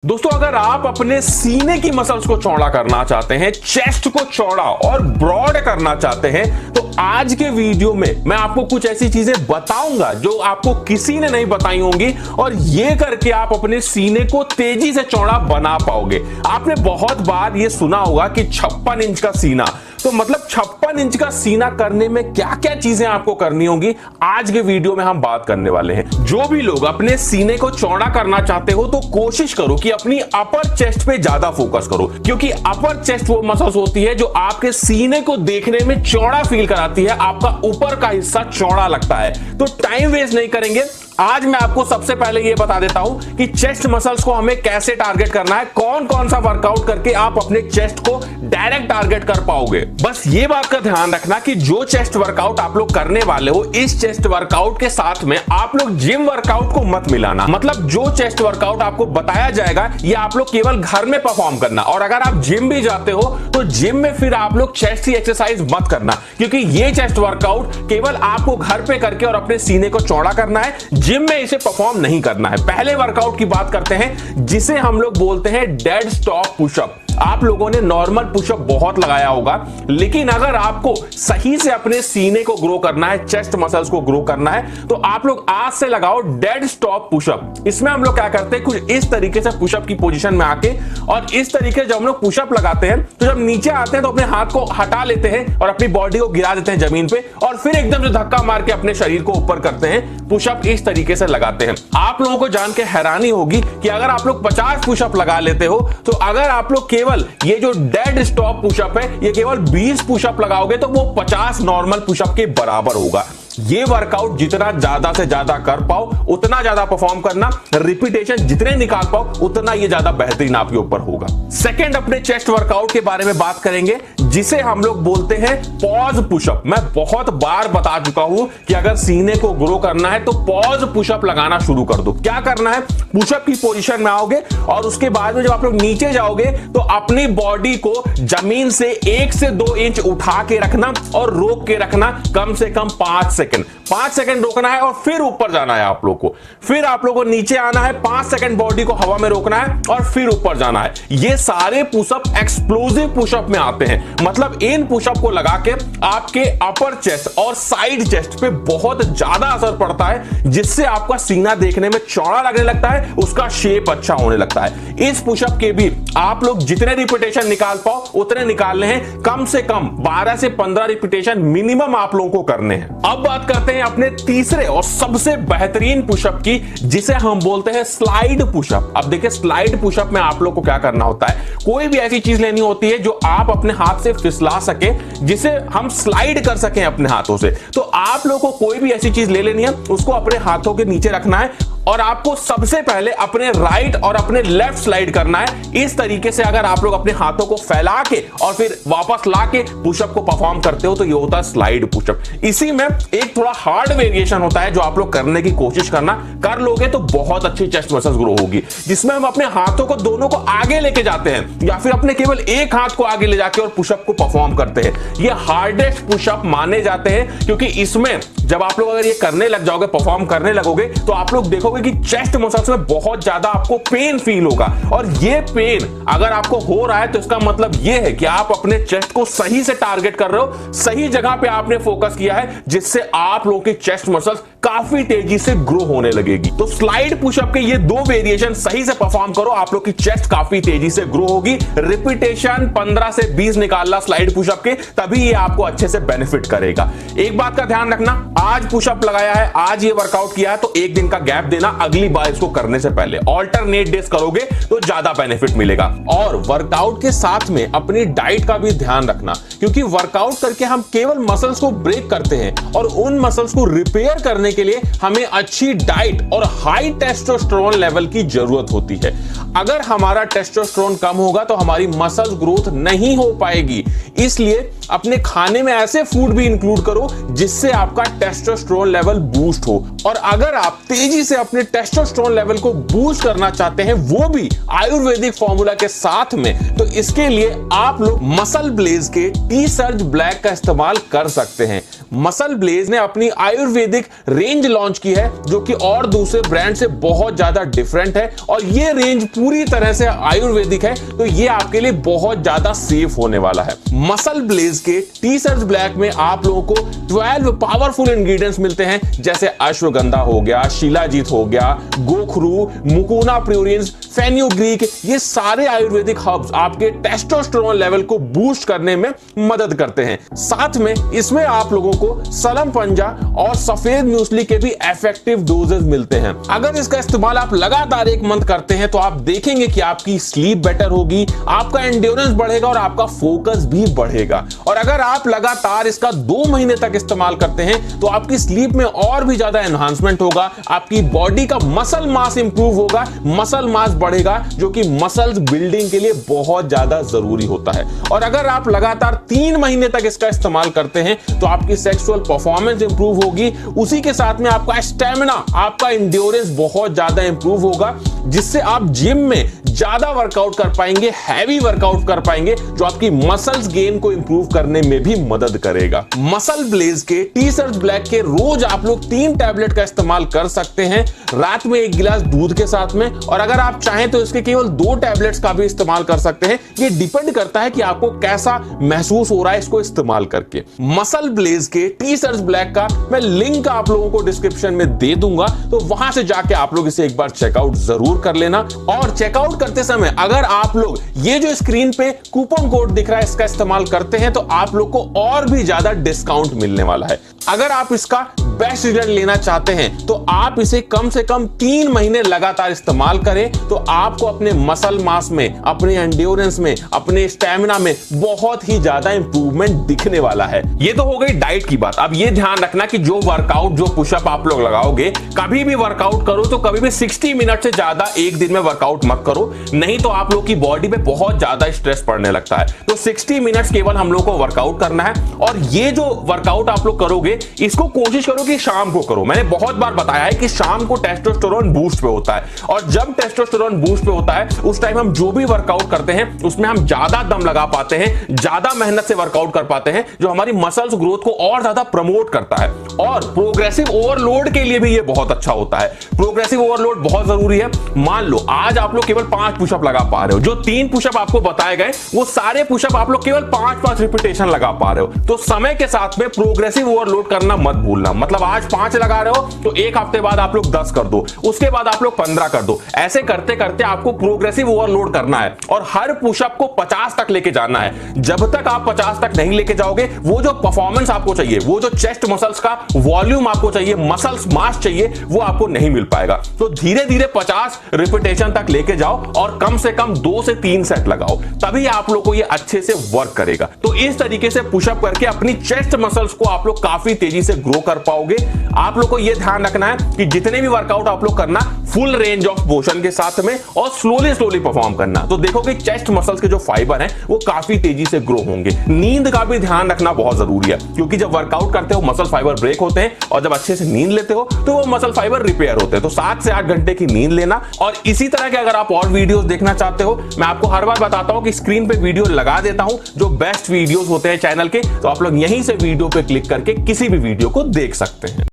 दोस्तों, अगर आप अपने सीने की मसल्स को चौड़ा करना चाहते हैं, चेस्ट को चौड़ा और ब्रॉड करना चाहते हैं, तो आज के वीडियो में मैं आपको कुछ ऐसी चीजें बताऊंगा जो आपको किसी ने नहीं बताई होंगी और ये करके आप अपने सीने को तेजी से चौड़ा बना पाओगे। आपने बहुत बार ये सुना होगा कि 56 इंच का सीना, तो मतलब 56 इंच का सीना करने में क्या क्या चीजें आपको करनी होंगी, आज के वीडियो में हम बात करने वाले हैं। जो भी लोग अपने सीने को चौड़ा करना चाहते हो तो कोशिश करो कि अपनी अपर चेस्ट पे ज्यादा फोकस करो, क्योंकि अपर चेस्ट वो मसल्स होती है जो आपके सीने को देखने में चौड़ा फील कराती है, आपका ऊपर का हिस्सा चौड़ा लगता है। तो टाइम वेस्ट नहीं करेंगे, आज मैं आपको सबसे पहले ये बता देता हूं कि चेस्ट मसल्स को हमें कैसे टारगेट करना है, कौन कौन सा वर्कआउट करके आप अपने चेस्ट को डायरेक्ट टारगेट कर पाओगे। बस ये बात का ध्यान रखना कि जो चेस्ट वर्कआउट आप लोग करने वाले हो, इस चेस्ट वर्कआउट के साथ में आप लोग जिम वर्कआउट को मत मिलाना। मतलब जो चेस्ट वर्कआउट आपको बताया जाएगा ये आप लोग केवल घर में परफॉर्म करना, और अगर आप जिम भी जाते हो तो जिम में फिर आप लोग चेस्ट की एक्सरसाइज मत करना, क्योंकि ये चेस्ट वर्कआउट केवल आपको घर पे करके और अपने सीने को चौड़ा करना है, जिम में इसे परफॉर्म नहीं करना है। पहले वर्कआउट की बात करते हैं जिसे हम लोग बोलते हैं डेड स्टॉक पुशअप। आप लोगों ने नॉर्मल पुशअप बहुत लगाया होगा, लेकिन अगर आपको सही से अपने सीने को ग्रो करना है, चेस्ट मसल्स को ग्रो करना है, तो आप लोग आज से लगाओ डेड स्टॉप पुशअप। इसमें हम लोग क्या करते हैं, कुछ इस तरीके से पुशअप की पोजीशन में आके, और इस तरीके से जब हम लोग पुशअप लगाते हैं तो जब नीचे आते हैं तो अपने हाथ को हटा लेते हैं और अपनी बॉडी को गिरा देते हैं जमीन पे, और फिर एकदम से धक्का मार के अपने शरीर को ऊपर करते हैं। पुशअप इस तरीके से लगाते हैं। आप लोगों को जान के हैरानी होगी कि अगर आप लोग 50 पुशअप लगा लेते हो, तो अगर आप लोग केवल ये जो डेड स्टॉप पुशअप है, ये केवल 20 पुशअप लगाओगे तो वो 50 नॉर्मल पुशअप के बराबर होगा। ये वर्कआउट जितना ज्यादा से ज्यादा कर पाओ उतना ज्यादा परफॉर्म करना, रिपीटेशन जितने निकाल पाओ उतना ये ज्यादा बेहतरीन आपके ऊपर होगा। सेकंड, अपने चेस्ट वर्कआउट के बारे में बात करेंगे जिसे हम लोग बोलते हैं पॉज पुशअप। मैं बहुत बार बता चुका हूं कि अगर सीने को ग्रो करना है तो पॉज पुशअप लगाना शुरू कर दो। क्या करना है, पुशअप की पोजीशन में आओगे और उसके बाद में जब आप लोग नीचे जाओगे तो अपनी बॉडी को जमीन से 1 से 2 इंच उठा के रखना और रोक के रखना, कम से कम 5 सेकंड रोकना है और फिर ऊपर जाना है आप लोग को। फिर आप लोग को नीचे आना है, 5 सेकंड बॉडी को हवा में रोकना है और फिर ऊपर जाना है। ये सारे पुशअप एक्सप्लोसिव पुशअप में आते हैं। मतलब इन पुशअप को लगा के आपके अपर चेस्ट और साइड चेस्ट पे बहुत ज्यादा असर पड़ता है, जिससे आपका सीना देखने में चौड़ा लगने लगता है, उसका शेप अच्छा होने लगता है। इस पुशअप के भी आप लोग जितने रिपीटेशन निकाल पाओ उतने निकालने हैं, कम से कम 12 से 15 रिपीटेशन मिनिमम आप लोगों को करने हैं। अब बात करते हैं अपने तीसरे और सबसे बेहतरीन पुशअप की, जिसे हम बोलते हैं स्लाइड पुशअप। अब देखिए, स्लाइड पुशअप में आप लोग को क्या करना होता है, कोई भी ऐसी चीज लेनी होती है जो आप अपने हाथ से फिसला सके, जिसे हम स्लाइड कर सकें अपने हाथों से। तो आप लोग को कोई भी ऐसी चीज ले लेनी है, उसको अपने हाथों के नीचे रखना है और आपको सबसे पहले अपने राइट और अपने लेफ्ट स्लाइड करना है। इस तरीके से अगर आप लोग अपने हाथों को फैला के और फिर वापस ला के पुशअप को परफॉर्म करते हो तो ये होता है स्लाइड पुशअप। इसी में एक थोड़ा हार्ड वेरिएशन होता है जो आप लोग करने की कोशिश करना, कर लोगे तो बहुत अच्छी चेस्ट मसल्स ग्रो होगी, जिसमें हम अपने हाथों को दोनों को आगे लेके जाते हैं या फिर अपने केवल एक हाथ को आगे ले जाके और पुशअप को परफॉर्म करते हैं। ये हार्डेस्ट पुशअप माने जाते हैं, क्योंकि इसमें जब आप लोग अगर ये करने लग जाओगे, परफॉर्म करने लगोगे, तो आप लोग देखोगे कि चेस्ट मसल्स में बहुत ज्यादा आपको पेन फील होगा। और ये पेन अगर आपको हो रहा है तो इसका मतलब ये है कि आप अपने चेस्ट को सही से टारगेट कर रहे हो, सही जगह पे आपने फोकस किया है, जिससे आप लोगों की चेस्ट मसल्स काफी तेजी से ग्रो होने लगेगी। तो स्लाइड पुशअप के ये 2 वेरिएशन सही से परफॉर्म करो, आप लोग की चेस्ट काफी तेजी से ग्रो होगी। रिपीटेशन 15 से 20 निकालना स्लाइड पुशअप के, तभी ये आपको अच्छे से बेनिफिट करेगा। एक बात का ध्यान रखना, आज पुशअप लगाया है, आज ये वर्कआउट किया है, तो एक दिन का गैप देना अगली बार इसको करने से पहले। ऑल्टरनेट डेज करोगे तो ज्यादा बेनिफिट मिलेगा। और वर्कआउट के साथ में अपनी डाइट का भी ध्यान रखना, क्योंकि वर्कआउट करके हम केवल मसल्स को ब्रेक करते हैं और उन मसल्स को रिपेयर करने के लिए हमें अच्छी डाइट और हाई टेस्टोस्टेरोन लेवल की जरूरत होती है। अगर हमारा टेस्टोस्टेरोन कम होगा तो हमारी मसल ग्रोथ नहीं हो पाएगी। इसलिए अपने खाने में ऐसे फूड भी इंक्लूड करो जिससे आपका टेस्टोस्टेरोन लेवल बूस्ट हो। और अगर आप तेजी से अपने टेस्टोस्टेरोन लेवल को बूस्ट करना चाहते हैं, वो भी आयुर्वेदिक फॉर्मूला के साथ में, तो इसके लिए आप लोग मसल ब्लेज के टी सर्ज ब्लैक का इस्तेमाल कर सकते हैं। मसल ब्लेज ने अपनी आयुर्वेदिक रेंज लॉन्च की है जो कि और दूसरे ब्रांड से बहुत ज्यादा डिफरेंट है और ये रेंज पूरी तरह से आयुर्वेदिक है, तो ये आपके लिए बहुत ज्यादा सेफ होने वाला है। मसल ब्लेज के टी-सर्च ब्लैक में आप लोगों को 12 पावरफुल इंग्रेडिएंट्स मिलते हैं, जैसे अश्वगंधा हो गया, शिलाजीत हो गया, गोखरू, मुकोना प्योरियंस, फेन्यूग्रीक, ये सारे आयुर्वेदिक हर्ब्स आपके टेस्टोस्टेरोन लेवल को बूस्ट करने में मदद करते हैं। साथ में इसमें आप लोगों को सलम पंजा और सफेद म्यूसली के भी इफेक्टिव डोजेस मिलते हैं। अगर इसका इस्तेमाल आप लगातार 1 मंथ करते हैं तो आप देखेंगे कि आपकी स्लीप बेटर होगी, आपका एंड्योरेंस बढ़ेगा और आपका फोकस भी बढ़ेगा। और अगर आप लगातार इसका 2 महीने तक इस्तेमाल करते हैं तो आपकी स्लीप में और भी ज्यादा एनहांसमेंट होगा, आपकी बॉडी का मसल मास इंप्रूव होगा, मसल मास बढ़ेगा, जो कि मसल्स बिल्डिंग के लिए बहुत ज्यादा जरूरी होता है। और अगर आप लगातार 3 महीने तक इसका इस्तेमाल करते हैं तो आपकी सेक्सुअल परफॉर्मेंस इंप्रूव होगी, उसी के साथ में आपका स्टेमिना, आपका एंड्योरेंस बहुत ज्यादा इंप्रूव होगा, जिससे आप जिम में ज्यादा वर्कआउट कर पाएंगे, हैवी वर्कआउट कर पाएंगे, जो आपकी मसल्स गेन को इंप्रूव करने में भी मदद करेगा। मसल ब्लेज के टी-सर्च ब्लैक के रोज आप लोग 3 टैबलेट का इस्तेमाल कर सकते हैं, रात में 1 गिलास दूध के साथ में, और अगर आप चाहें तो इसके केवल 2 टैबलेट्स का भी इस्तेमाल कर सकते हैं। ये डिपेंड करता है कि आपको कैसा महसूस हो रहा है इसको इस्तेमाल करके। मसल ब्लेज के टी-सर्च ब्लैक का मैं लिंक आप लोगों को डिस्क्रिप्शन में दे दूंगा, तो वहां से जाके आप लोग इसे एक बार चेकआउट जरूर कर लेना। और चेकआउट करते समय अगर आप लोग ये जो स्क्रीन पे कूपन कोड दिख रहा है इसका इस्तेमाल करते हैं तो आप लोग को और भी ज्यादा डिस्काउंट मिलने वाला है। अगर आप इसका बेस्ट रिजल्ट लेना चाहते हैं तो आप इसे कम से कम 3 महीने लगातार इस्तेमाल करें, तो आपको अपने मसल मास में, अपने एंड्योरेंस में, अपने स्टैमिना में बहुत ही ज्यादा इंप्रूवमेंट दिखने वाला है। ये तो हो गई डाइट की बात। अब ये ध्यान रखना कि जो वर्कआउट, जो पुशअप आप लोग लगाओगे, कभी भी वर्कआउट करो तो कभी भी 60 मिनट से ज्यादा एक दिन में वर्कआउट मत करो, नहीं तो आप लोग की बॉडी पे बहुत ज्यादा स्ट्रेस पड़ने लगता है। तो 60 मिनट केवल हम लोग को वर्कआउट करना है। और ये जो वर्कआउट आप लोग करोगे इसको कोशिश करो कि शाम को करो। मैंने बहुत बार बताया है कि शाम को टेस्टोस्टेरोन बूस्ट पे होता है, और जब टेस्टोस्टेरोन बूस्ट पे होता है उस टाइम हम जो भी वर्कआउट करते हैं उसमें हम ज्यादा दम लगा पाते हैं, ज्यादा मेहनत से वर्कआउट कर पाते हैं, जो हमारी मसल्स ग्रोथ को और ज्यादा प्रमोट करता है। और प्रोग्रेसिव ओवरलोड के लिए भी ये बहुत अच्छा होता है। प्रोग्रेसिव ओवरलोड बहुत जरूरी है। मान लो आज आप लोग केवल 5 पुशअप लगा पा रहे हो, जो 3 पुशअप आपको बताए गए वो सारे पुशअप आप लोग केवल 5-5 रिपीटेशन लगा पा रहे हो, तो समय के साथ में प्रोग्रेसिव ओवरलोड करना मत भूलना। मतलब आज 5 लगा रहे हो तो 1 हफ्ते बाद आप लोग 10 कर दो, उसके बाद आप लोग 15 कर दो। ऐसे करते करते आपको प्रोग्रेसिव ओवरलोड करना है और हर पुशअप को 50 तक लेके जाना है। जब तक आप 50 तक नहीं लेके जाओगे, वो जो परफॉर्मेंस आपको चाहिए, वो जो चेस्ट मसल्स का वॉल्यूम आपको चाहिए, मसल्स मास चाहिए, वो आपको नहीं मिल पाएगा। तो धीरे धीरे 50 रिपीटेशन तक लेके जाओ और कम से कम 2 से 3 सेट लगाओ, तभी आप लोग को ये अच्छे से वर्क करेगा। तो इस तरीके से पुशअप करके अपनी चेस्ट मसल्स को आप लोग काफी तेजी से ग्रो कर पाओगे। आप लोग को यह ध्यान रखना है कि जितने भी वर्कआउट आप लोग करना, फुल रेंज ऑफ मोशन के साथ में और स्लोली परफॉर्म करना, तो देखोगे चेस्ट मसल्स के जो फाइबर हैं वो काफी तेजी से ग्रो होंगे। नींद का भी ध्यान रखना बहुत जरूरी है, क्योंकि जब वर्कआउट करते हो मसल फाइबर ब्रेक होते हैं और जब अच्छे से नींद लेते हो तो वो मसल फाइबर रिपेयर होते हैं। तो 7 से 8 घंटे की नींद लेना। और इसी तरह के अगर आप और वीडियोस देखना चाहते हो, मैं आपको हर बार बताता हूं कि स्क्रीन पे वीडियो लगा देता हूं जो बेस्ट वीडियोस होते हैं चैनल के, तो आप लोग यहीं से वीडियो पे क्लिक करके किसी भी वीडियो को देख सकते हैं।